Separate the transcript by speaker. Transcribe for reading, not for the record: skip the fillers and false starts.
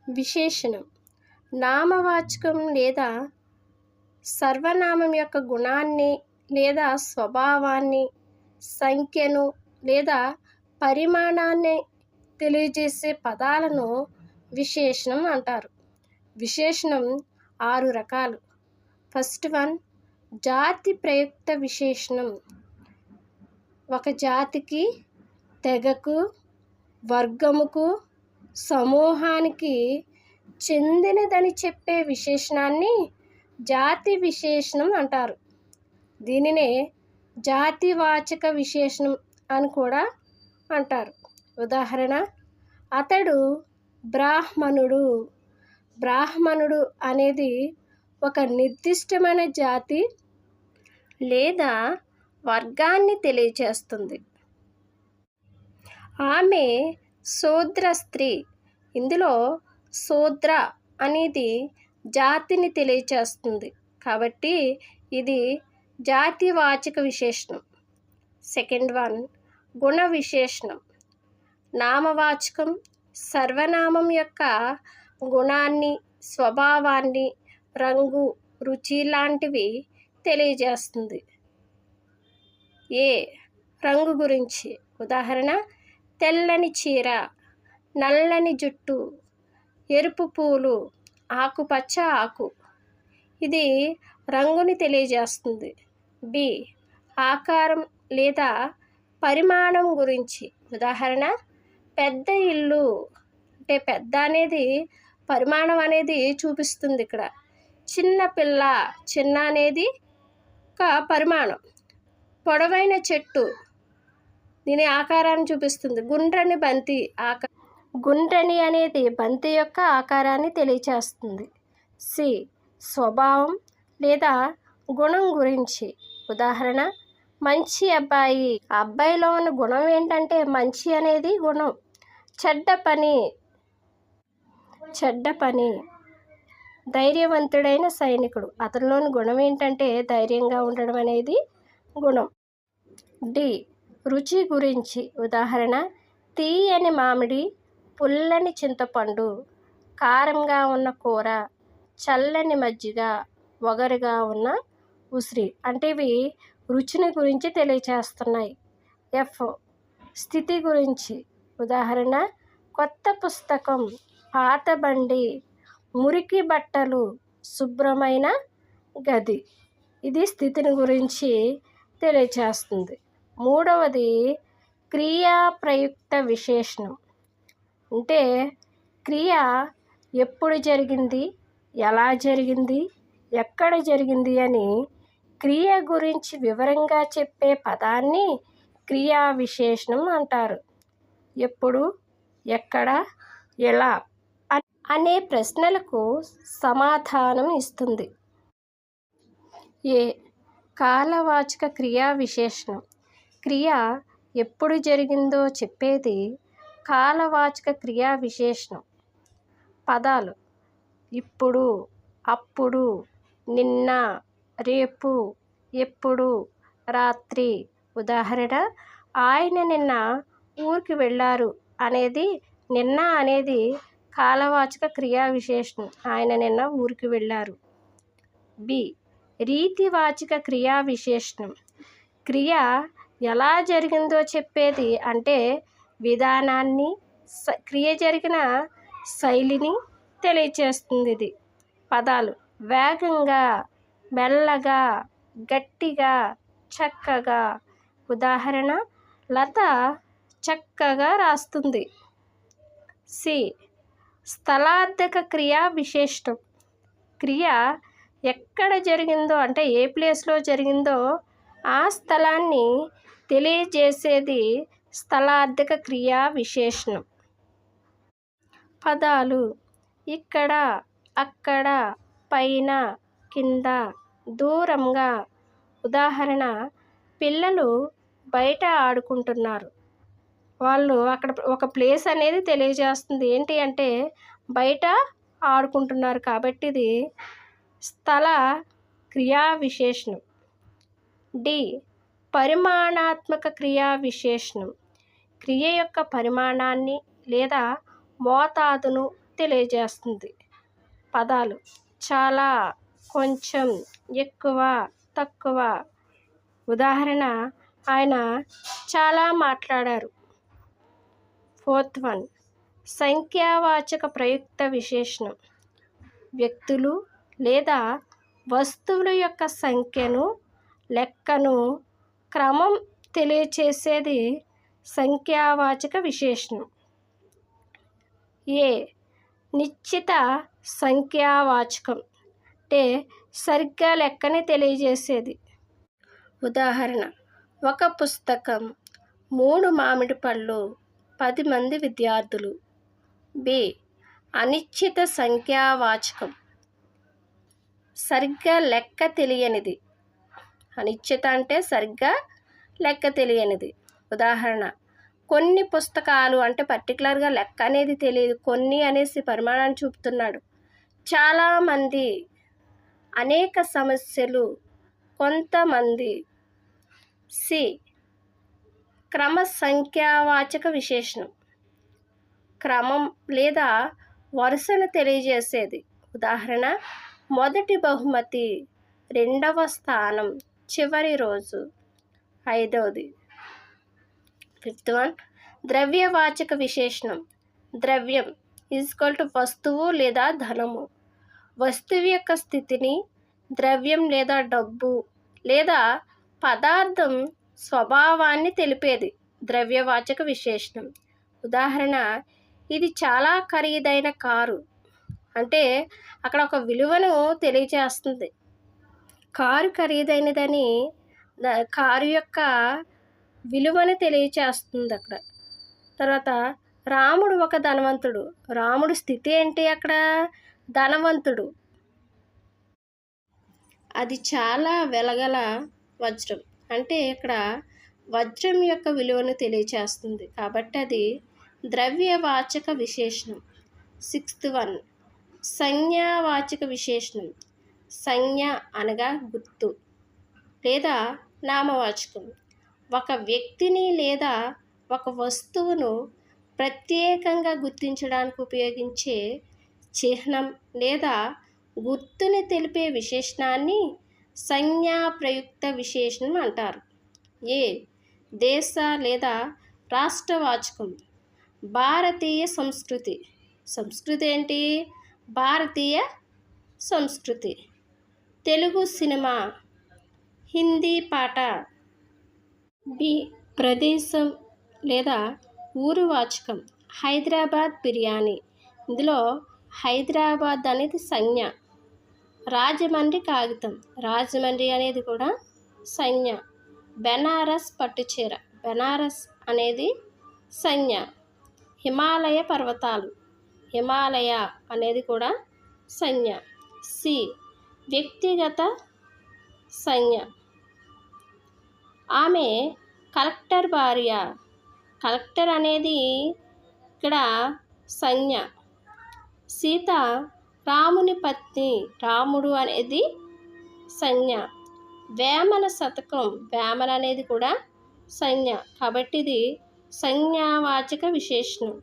Speaker 1: విశేషణం నామవాచకం లేదా సర్వనామం యొక్క గుణాన్ని లేదా స్వభావాన్ని, సంఖ్యను లేదా పరిమాణాన్ని తెలియజేసే పదాలను విశేషణం అంటారు. విశేషణం 6 రకాలు. ఫస్ట్ వన్, జాతి ప్రయుక్త విశేషణం. ఒక జాతికి, తెగకు, వర్గముకు, సమూహానికి చెందినదని చెప్పే విశేషణాన్ని జాతి విశేషణం అంటారు. దీనినే జాతివాచక విశేషణం అని కూడా అంటారు. ఉదాహరణ, అతడు బ్రాహ్మణుడు. బ్రాహ్మణుడు అనేది ఒక నిర్దిష్టమైన జాతి లేదా వర్గాన్ని తెలియచేస్తుంది. ఆమె శూద్ర స్త్రీ. ఇందులో శూద్ర అనేది జాతిని తెలియచేస్తుంది కాబట్టి ఇది జాతివాచక విశేషణం. సెకండ్ వన్, గుణ విశేషణం. నామవాచకం సర్వనామం యొక్క గుణాన్ని, స్వభావాన్ని, రంగు, రుచి లాంటివి తెలియజేస్తుంది. ఏ రంగు గురించి. ఉదాహరణ, తెల్లని చీర, నల్లని జుట్టు, ఎరుపు పూలు, ఆకుపచ్చ ఆకు. ఇది రంగుని తెలియజేస్తుంది. బి ఆకారం లేదా పరిమాణం గురించి. ఉదాహరణ, పెద్ద ఇల్లు. అంటే పెద్ద అనేది పరిమాణం అనేది చూపిస్తుంది ఇక్కడ. చిన్న పిల్ల, చిన్న అనేది ఒక పరిమాణం. పొడవైన చెట్టు దీని ఆకారాన్ని చూపిస్తుంది. గుండ్రని బంతి గుండ్రని అనేది బంతి యొక్క ఆకారాన్ని తెలియచేస్తుంది. సి స్వభావం లేదా గుణం గురించి. ఉదాహరణ, మంచి అబ్బాయి. ఆ అబ్బాయిలో ఉన్న గుణం ఏంటంటే మంచి అనేది గుణం. చెడ్డ పని. ధైర్యవంతుడైన సైనికుడు. అతనిలోని గుణం ఏంటంటే ధైర్యంగా ఉండడం అనేది గుణం. డి రుచి గురించి. ఉదాహరణ, తీయని మామిడి, పుల్లని చింతపండు, కారంగా ఉన్న కూర, చల్లని మజ్జిగ, వగరుగా ఉన్న ఉసిరి. అంటే ఇవి రుచిని గురించి తెలియచేస్తున్నాయి. ఎఫ్ స్థితి గురించి. ఉదాహరణ, కొత్త పుస్తకం, పాత బండి, మురికి బట్టలు, శుభ్రమైన గది. ఇది స్థితిని గురించి తెలియచేస్తుంది. మూడవది క్రియా ప్రయుక్త విశేషణం. అంటే క్రియ ఎప్పుడు జరిగింది, ఎలా జరిగింది, ఎక్కడ జరిగింది అని క్రియ గురించి వివరంగా చెప్పే పదాన్ని క్రియా విశేషణం అంటారు. ఎప్పుడు, ఎక్కడ, ఎలా అనే ప్రశ్నలకు సమాధానం ఇస్తుంది. ఏ కాలవాచక క్రియా విశేషణం. క్రియ ఎప్పుడు జరిగిందో చెప్పేది కాలవాచక క్రియా విశేషణం. పదాలు ఇప్పుడు, అప్పుడు, నిన్న, రేపు, ఎప్పుడు, రాత్రి. ఉదాహరణ, ఆయన నిన్న ఊరికి వెళ్ళారు అనేది నిన్న అనేది కాలవాచక క్రియా విశేషణం. ఆయన నిన్న ఊరికి వెళ్ళారు. బి రీతివాచక క్రియా విశేషణం. క్రియ ఎలా జరిగిందో చెప్పేది. అంటే విధానాన్ని, క్రియ జరిగిన శైలిని తెలియచేస్తుంది. ఇది పదాలు వేగంగా, మెల్లగా, గట్టిగా, చక్కగా. ఉదాహరణ, లత చక్కగా రాస్తుంది. సి స్థలార్థక క్రియా విశేషణం. క్రియ ఎక్కడ జరిగిందో అంటే ఏ ప్లేస్లో జరిగిందో ఆ స్థలాన్ని తెలియజేసేది స్థలార్థక క్రియా విశేషణం. పదాలు ఇక్కడ, అక్కడ, పైన, కింద, దూరంగా. ఉదాహరణ, పిల్లలు బయట ఆడుకుంటున్నారు. వాళ్ళు అక్కడ ఒక ప్లేస్ అనేది తెలియజేస్తుంది. ఏంటి అంటే బయట ఆడుకుంటున్నారు కాబట్టి ఇది స్థల క్రియా విశేషణం. డి పరిమాణాత్మక క్రియా విశేషణం. క్రియ యొక్క పరిమాణాన్ని లేదా మోతాదును తెలియజేస్తుంది. పదాలు చాలా, కొంచెం, ఎక్కువ, తక్కువ. ఉదాహరణ, ఆయన చాలా మాట్లాడారు. ఫోర్త్ వన్, సంఖ్యావాచక ప్రయుక్త విశేషణం. వ్యక్తులు లేదా వస్తువుల యొక్క సంఖ్యను, లెక్కను, క్రమం తెలియచేసేది సంఖ్యావాచక విశేషణం. ఏ, నిశ్చిత సంఖ్యావాచకం అంటే సరిగ్గా లెక్కని తెలియజేసేది. ఉదాహరణ, ఒక పుస్తకం, 3 మామిడి పళ్ళు, 10 మంది విద్యార్థులు. బి, అనిశ్చిత సంఖ్యావాచకం, సరిగ్గా లెక్క తెలియనిది. అనిశ్చిత అంటే సరిగ్గా లెక్క తెలియనిది. ఉదాహరణ, కొన్ని పుస్తకాలు అంటే పర్టికులర్గా లెక్క అనేది తెలియదు, కొన్ని అనేసి పరిమాణాన్ని చూపుతున్నాడు. చాలామంది, అనేక సమస్యలు, కొంతమంది. సి, క్రమ సంఖ్యావాచక విశేషణం, క్రమం లేదా వరుసను తెలియజేసేది. ఉదాహరణ, మొదటి బహుమతి, 2వ స్థానం, చివరి రోజు, 5వది. ఫిఫ్త్ వన్, ద్రవ్యవాచక విశేషణం. ద్రవ్యం = వస్తువు లేదా ధనము. వస్తువు యొక్క స్థితిని, ద్రవ్యం లేదా డబ్బు లేదా పదార్థం స్వభావాన్ని తెలిపేది ద్రవ్యవాచక విశేషణం. ఉదాహరణ, ఇది చాలా ఖరీదైన కారు అంటే అక్కడ ఒక విలువను తెలియజేస్తుంది. కారు ఖరీదైనదని కారు యొక్క విలువను తెలియచేస్తుంది అక్కడ. తర్వాత, రాముడు ఒక ధనవంతుడు. రాముడు స్థితి ఏంటి అక్కడ? ధనవంతుడు. అది చాలా వెలగల వజ్రం అంటే ఇక్కడ వజ్రం యొక్క విలువను తెలియచేస్తుంది కాబట్టి అది ద్రవ్యవాచక విశేషణం. 6th వన్, సంజ్ఞావాచక విశేషణం. సంజ్ఞ అనగా గుర్తు లేదా నామవాచకం. ఒక వ్యక్తిని లేదా ఒక వస్తువును ప్రత్యేకంగా గుర్తించడానికి ఉపయోగించే చిహ్నం లేదా గుర్తుని తెలిపే విశేషణాన్ని సంజ్ఞాప్రయుక్త విశేషణం అంటారు. ఏ, దేశ లేదా రాష్ట్రవాచకం. భారతీయ సంస్కృతి. సంస్కృతి ఏంటి? భారతీయ సంస్కృతి. తెలుగు సినిమా, హిందీ పాట. బి, ప్రదేశం లేదా ఊరు వాచకం. హైదరాబాద్ బిర్యానీ. ఇందులో హైదరాబాద్ అనేది సంజ్ఞ. రాజమండ్రి కాగితం. రాజమండ్రి అనేది కూడా సంజ్ఞ. బెనారస్ పట్టుచీర. బెనారస్ అనేది సంజ్ఞ. హిమాలయ పర్వతాలు. హిమాలయ అనేది కూడా సంజ్ఞ. సి, వ్యక్తిగత సంజ్ఞ. ఆమె కలెక్టర్ భార్య. కలెక్టర్ అనేది ఇక్కడ సంజ్ఞ. సీత రాముని పత్ని. రాముడు అనేది సంజ్ఞ. వేమన శతకం. వేమన అనేది కూడా సంజ్ఞ కాబట్టి ఇది సంజ్ఞావాచక విశేషణం.